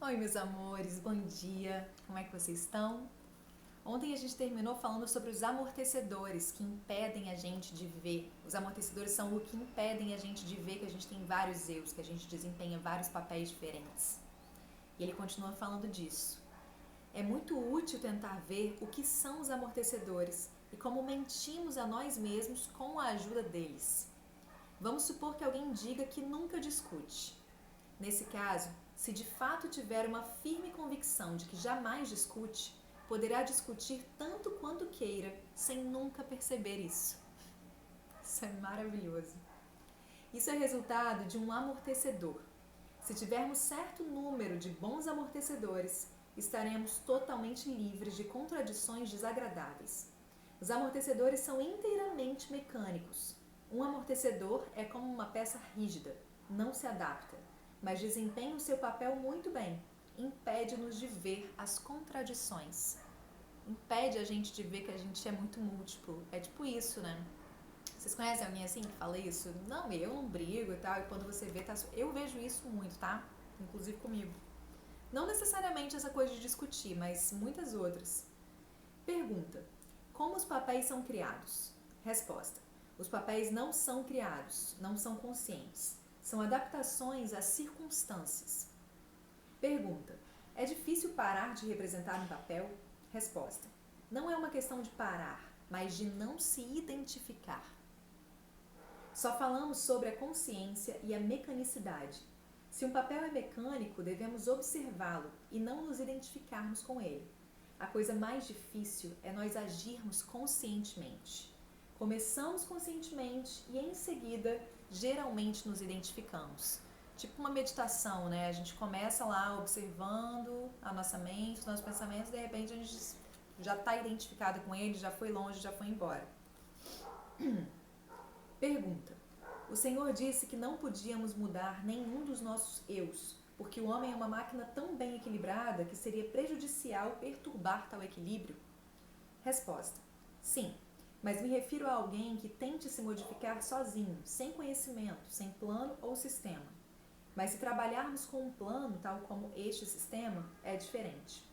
Oi, meus amores, bom dia, como é que vocês estão? Ontem a gente terminou falando sobre os amortecedores que impedem a gente de ver. Os amortecedores são o que impedem a gente de ver que a gente tem vários erros, que a gente desempenha vários papéis diferentes. E ele continua falando disso. É muito útil tentar ver o que são os amortecedores e como mentimos a nós mesmos com a ajuda deles. Vamos supor que alguém diga que nunca discute. Nesse caso, se de fato tiver uma firme convicção de que jamais discute, poderá discutir tanto quanto queira, sem nunca perceber isso. Isso é maravilhoso. Isso é resultado de um amortecedor. Se tivermos certo número de bons amortecedores, estaremos totalmente livres de contradições desagradáveis. Os amortecedores são inteiramente mecânicos. Um amortecedor é como uma peça rígida, não se adapta, mas desempenha o seu papel muito bem. Impede-nos de ver as contradições. Impede a gente de ver que a gente é muito múltiplo. É tipo isso, né? Vocês conhecem alguém assim que fala isso? Não, eu não brigo e tal. E quando você vê, tá... eu vejo isso muito, tá? Inclusive comigo. Não necessariamente essa coisa de discutir, mas muitas outras. Pergunta: como os papéis são criados? Resposta: os papéis não são criados, não são conscientes. São adaptações às circunstâncias. Pergunta: é difícil parar de representar um papel? Resposta: não é uma questão de parar, mas de não se identificar. Só falamos sobre a consciência e a mecanicidade. Se um papel é mecânico, devemos observá-lo e não nos identificarmos com ele. A coisa mais difícil é nós agirmos conscientemente. Começamos conscientemente e em seguida, geralmente nos identificamos. Tipo uma meditação, né? A gente começa lá observando a nossa mente, os nossos pensamentos, e de repente a gente já está identificado com ele, já foi longe, já foi embora. Pergunta: o Senhor disse que não podíamos mudar nenhum dos nossos eus, porque o homem é uma máquina tão bem equilibrada que seria prejudicial perturbar tal equilíbrio? Resposta: sim, mas me refiro a alguém que tente se modificar sozinho, sem conhecimento, sem plano ou sistema. Mas se trabalharmos com um plano, tal como este sistema, é diferente.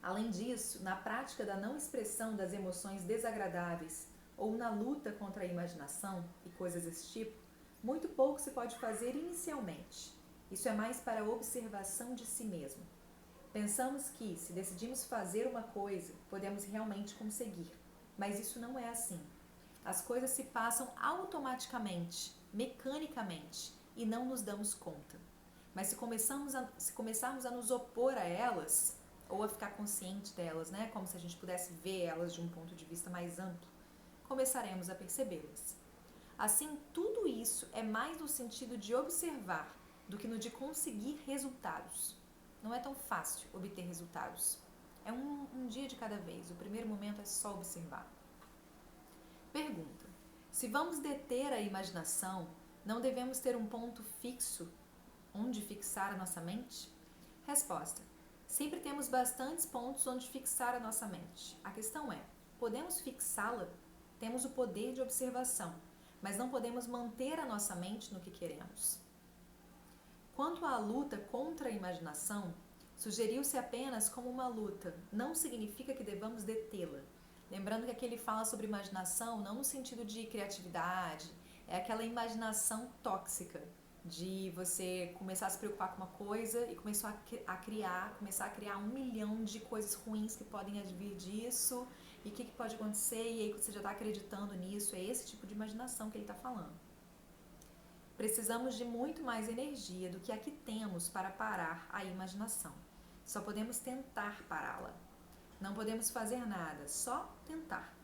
Além disso, na prática da não expressão das emoções desagradáveis ou na luta contra a imaginação e coisas desse tipo, muito pouco se pode fazer inicialmente. Isso é mais para a observação de si mesmo. Pensamos que, se decidimos fazer uma coisa, podemos realmente conseguir, mas isso não é assim. As coisas se passam automaticamente, mecanicamente, e não nos damos conta. Mas se começarmos a nos opor a elas, ou a ficar consciente delas, né, como se a gente pudesse ver elas de um ponto de vista mais amplo, começaremos a percebê-las. Assim, tudo isso é mais no sentido de observar do que no de conseguir resultados. Não é tão fácil obter resultados. É um dia de cada vez. O primeiro momento é só observar. Pergunta: se vamos deter a imaginação, não devemos ter um ponto fixo onde fixar a nossa mente? Resposta: sempre temos bastantes pontos onde fixar a nossa mente. A questão é: podemos fixá-la? Temos o poder de observação, mas não podemos manter a nossa mente no que queremos. Quanto à luta contra a imaginação, sugeriu-se apenas como uma luta, não significa que devamos detê-la. Lembrando que aqui ele fala sobre imaginação não no sentido de criatividade, é aquela imaginação tóxica, de você começar a se preocupar com uma coisa e começar a criar 1 milhão de coisas ruins que podem advir disso, e o que pode acontecer, e aí você já está acreditando nisso. É esse tipo de imaginação que ele está falando. Precisamos de muito mais energia do que a que temos para parar a imaginação. Só podemos tentar pará-la. Não podemos fazer nada, só tentar.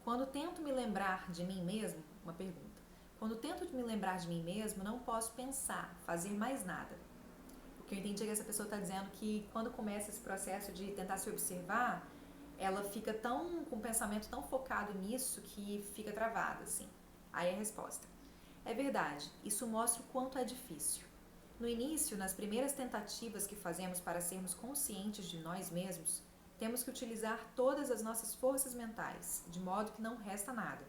Quando tento me lembrar de mim mesmo, uma pergunta. Quando tento me lembrar de mim mesmo, não posso pensar, fazer mais nada. O que eu entendi é que essa pessoa está dizendo que quando começa esse processo de tentar se observar, ela fica com o pensamento tão focado nisso que fica travada, assim. Aí a resposta: é verdade, isso mostra o quanto é difícil. No início, nas primeiras tentativas que fazemos para sermos conscientes de nós mesmos, temos que utilizar todas as nossas forças mentais, de modo que não resta nada.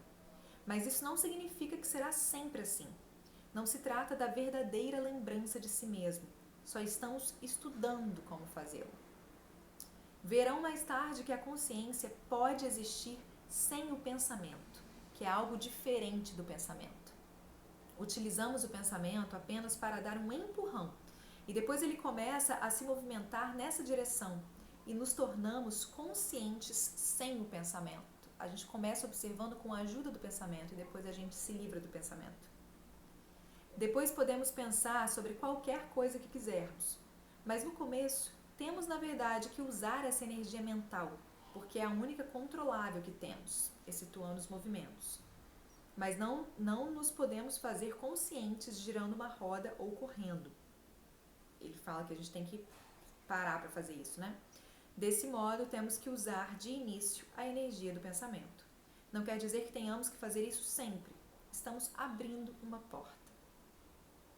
Mas isso não significa que será sempre assim. Não se trata da verdadeira lembrança de si mesmo, só estamos estudando como fazê-lo. Verão mais tarde que a consciência pode existir sem o pensamento, que é algo diferente do pensamento. Utilizamos o pensamento apenas para dar um empurrão, e depois ele começa a se movimentar nessa direção, e nos tornamos conscientes sem o pensamento. A gente começa observando com a ajuda do pensamento, e depois a gente se livra do pensamento. Depois podemos pensar sobre qualquer coisa que quisermos, mas no começo temos na verdade que usar essa energia mental, porque é a única controlável que temos, excetuando os movimentos. Mas não nos podemos fazer conscientes girando uma roda ou correndo. Ele fala que a gente tem que parar para fazer isso, né? Desse modo, temos que usar de início a energia do pensamento. Não quer dizer que tenhamos que fazer isso sempre. Estamos abrindo uma porta.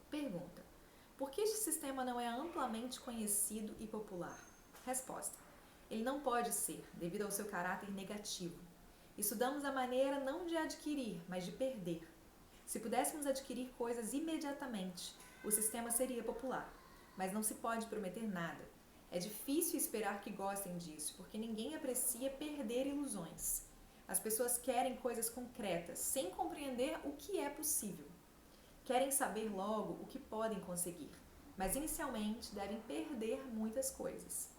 Pergunta: por que este sistema não é amplamente conhecido e popular? Resposta: ele não pode ser, devido ao seu caráter negativo. Estudamos a maneira não de adquirir, mas de perder. Se pudéssemos adquirir coisas imediatamente, o sistema seria popular, mas não se pode prometer nada. É difícil esperar que gostem disso, porque ninguém aprecia perder ilusões. As pessoas querem coisas concretas, sem compreender o que é possível. Querem saber logo o que podem conseguir, mas inicialmente devem perder muitas coisas.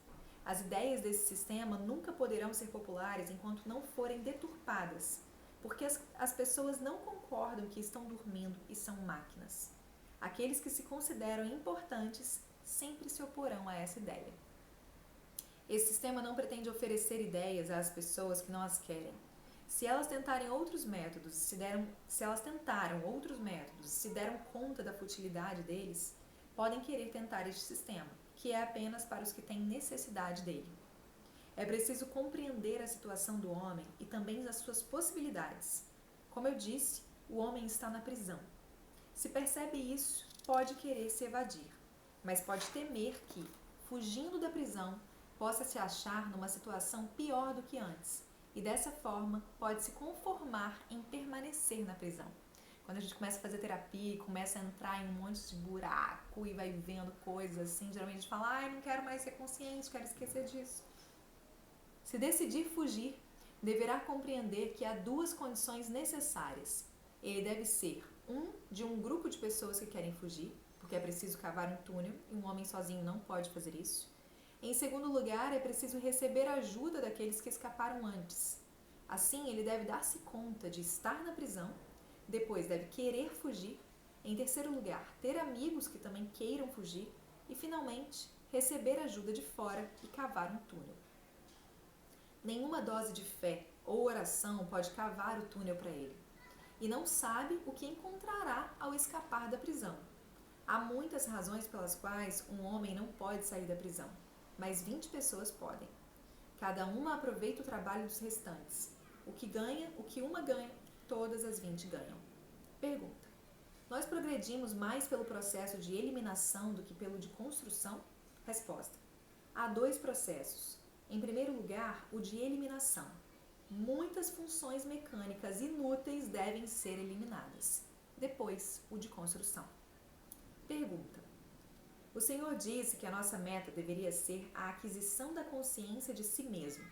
As ideias desse sistema nunca poderão ser populares enquanto não forem deturpadas, porque as pessoas não concordam que estão dormindo e são máquinas. Aqueles que se consideram importantes sempre se oporão a essa ideia. Esse sistema não pretende oferecer ideias às pessoas que não as querem. Se elas tentaram outros métodos e se deram conta da futilidade deles, podem querer tentar este sistema, que é apenas para os que têm necessidade dele. É preciso compreender a situação do homem e também as suas possibilidades. Como eu disse, o homem está na prisão. Se percebe isso, pode querer se evadir, mas pode temer que, fugindo da prisão, possa se achar numa situação pior do que antes, e dessa forma pode se conformar em permanecer na prisão. Quando a gente começa a fazer terapia e começa a entrar em um monte de buraco e vai vendo coisas assim, geralmente a gente fala, não quero mais ser consciente, quero esquecer disso. Se decidir fugir, deverá compreender que há duas condições necessárias. Ele deve ser de um grupo de pessoas que querem fugir, porque é preciso cavar um túnel e um homem sozinho não pode fazer isso. Em segundo lugar, é preciso receber a ajuda daqueles que escaparam antes. Assim, ele deve dar-se conta de estar na prisão, depois deve querer fugir, em terceiro lugar, ter amigos que também queiram fugir e, finalmente, receber ajuda de fora e cavar um túnel. Nenhuma dose de fé ou oração pode cavar o túnel para ele, e não sabe o que encontrará ao escapar da prisão. Há muitas razões pelas quais um homem não pode sair da prisão, mas 20 pessoas podem. Cada uma aproveita o trabalho dos restantes. O que uma ganha, todas as 20 ganham. Pergunta: nós progredimos mais pelo processo de eliminação do que pelo de construção? Resposta: há dois processos. Em primeiro lugar, o de eliminação. Muitas funções mecânicas inúteis devem ser eliminadas. Depois, o de construção. Pergunta: o Senhor disse que a nossa meta deveria ser a aquisição da consciência de si mesmo.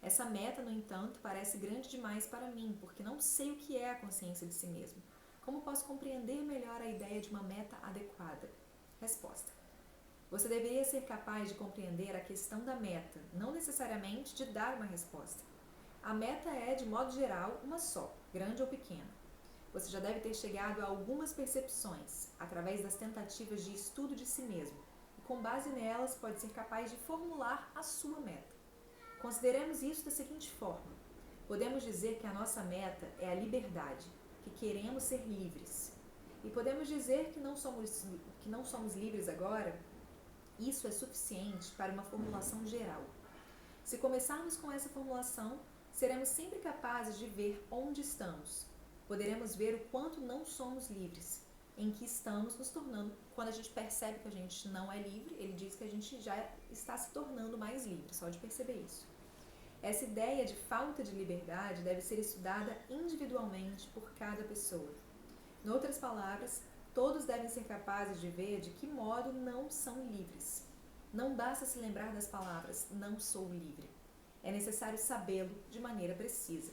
Essa meta, no entanto, parece grande demais para mim, porque não sei o que é a consciência de si mesmo. Como posso compreender melhor a ideia de uma meta adequada? Resposta: você deveria ser capaz de compreender a questão da meta, não necessariamente de dar uma resposta. A meta é, de modo geral, uma só, grande ou pequena. Você já deve ter chegado a algumas percepções, através das tentativas de estudo de si mesmo, e com base nelas pode ser capaz de formular a sua meta. Consideremos isso da seguinte forma: podemos dizer que a nossa meta é a liberdade, que queremos ser livres. E podemos dizer que não somos livres agora. Isso é suficiente para uma formulação geral. Se começarmos com essa formulação, seremos sempre capazes de ver onde estamos. Poderemos ver o quanto não somos livres, em que estamos nos tornando. Quando a gente percebe que a gente não é livre, ele diz que a gente já está se tornando mais livre, só de perceber isso. Essa ideia de falta de liberdade deve ser estudada individualmente por cada pessoa. Em outras palavras, Todos devem ser capazes de ver de que modo não são livres. Não basta se lembrar das palavras "não sou livre". É necessário sabê-lo de maneira precisa.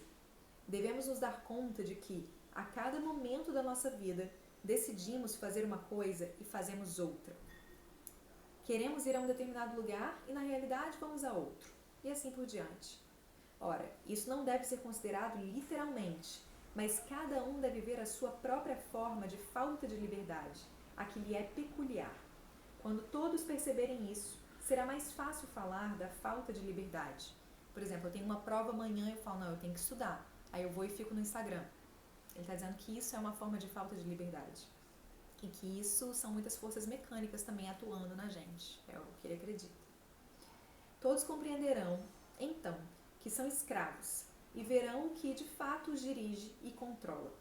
Devemos nos dar conta de que, a cada momento da nossa vida, decidimos fazer uma coisa e fazemos outra. Queremos ir a um determinado lugar e, na realidade, vamos a outro. E assim por diante. Ora, isso não deve ser considerado literalmente, mas cada um deve ver a sua própria forma de falta de liberdade, a que lhe é peculiar. Quando todos perceberem isso, será mais fácil falar da falta de liberdade. Por exemplo, eu tenho uma prova amanhã e eu falo, não, eu tenho que estudar. Aí eu vou e fico no Instagram. Ele está dizendo que isso é uma forma de falta de liberdade. E que isso são muitas forças mecânicas também atuando na gente. É o que ele acredita. Todos compreenderão, então, que são escravos e verão o que de fato os dirige e controla.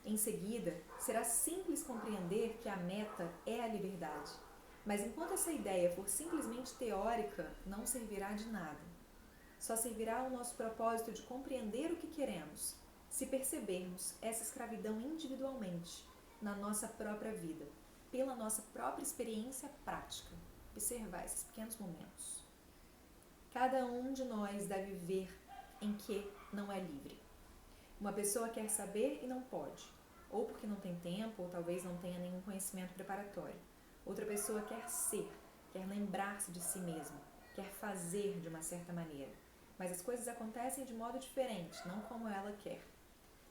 Em seguida, será simples compreender que a meta é a liberdade. Mas enquanto essa ideia for simplesmente teórica, não servirá de nada. Só servirá ao nosso propósito de compreender o que queremos, se percebermos essa escravidão individualmente, na nossa própria vida, pela nossa própria experiência prática. Observar esses pequenos momentos. Cada um de nós deve ver em que não é livre. Uma pessoa quer saber e não pode, ou porque não tem tempo, ou talvez não tenha nenhum conhecimento preparatório. Outra pessoa quer ser, quer lembrar-se de si mesma, quer fazer de uma certa maneira. Mas as coisas acontecem de modo diferente, não como ela quer.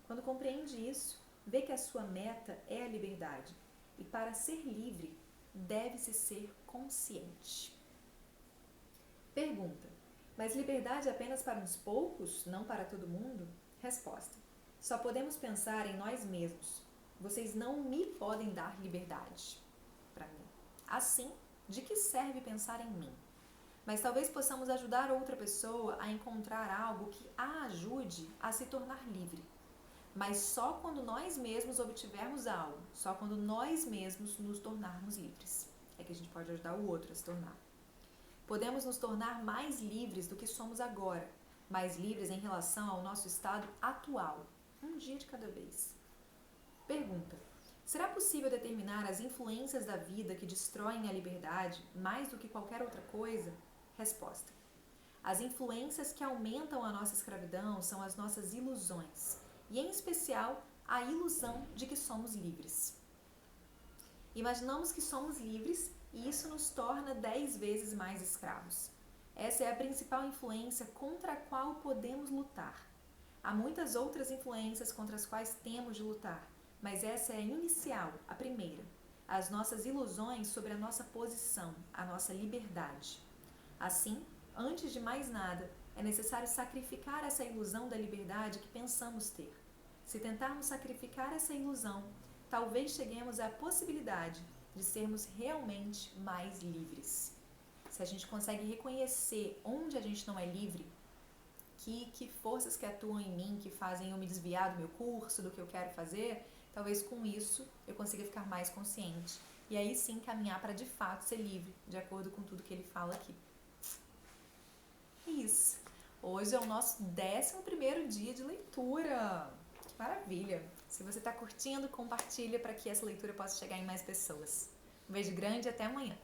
Quando compreende isso, vê que a sua meta é a liberdade. E para ser livre, deve-se ser consciente. Pergunta: mas liberdade apenas para uns poucos, não para todo mundo? Resposta: só podemos pensar em nós mesmos. Vocês não me podem dar liberdade para mim. Assim, de que serve pensar em mim? Mas talvez possamos ajudar outra pessoa a encontrar algo que a ajude a se tornar livre. Mas só quando nós mesmos obtivermos algo, só quando nós mesmos nos tornarmos livres, é que a gente pode ajudar o outro a se tornar. Podemos nos tornar mais livres do que somos agora, mais livres em relação ao nosso estado atual, um dia de cada vez. Pergunta: será possível determinar as influências da vida que destroem a liberdade mais do que qualquer outra coisa? Resposta: as influências que aumentam a nossa escravidão são as nossas ilusões, e em especial a ilusão de que somos livres. Imaginamos que somos livres e isso nos torna 10 vezes mais escravos. Essa é a principal influência contra a qual podemos lutar. Há muitas outras influências contra as quais temos de lutar, mas essa é a inicial, a primeira. As nossas ilusões sobre a nossa posição, a nossa liberdade. Assim, antes de mais nada, é necessário sacrificar essa ilusão da liberdade que pensamos ter. Se tentarmos sacrificar essa ilusão, talvez cheguemos à possibilidade de sermos realmente mais livres. Se a gente consegue reconhecer onde a gente não é livre, que forças que atuam em mim, que fazem eu me desviar do meu curso, do que eu quero fazer, talvez com isso eu consiga ficar mais consciente. E aí sim caminhar para de fato ser livre, de acordo com tudo que ele fala aqui. Isso. Hoje é o nosso 11º dia de leitura. Que maravilha! Se você está curtindo, compartilha para que essa leitura possa chegar em mais pessoas. Um beijo grande e até amanhã.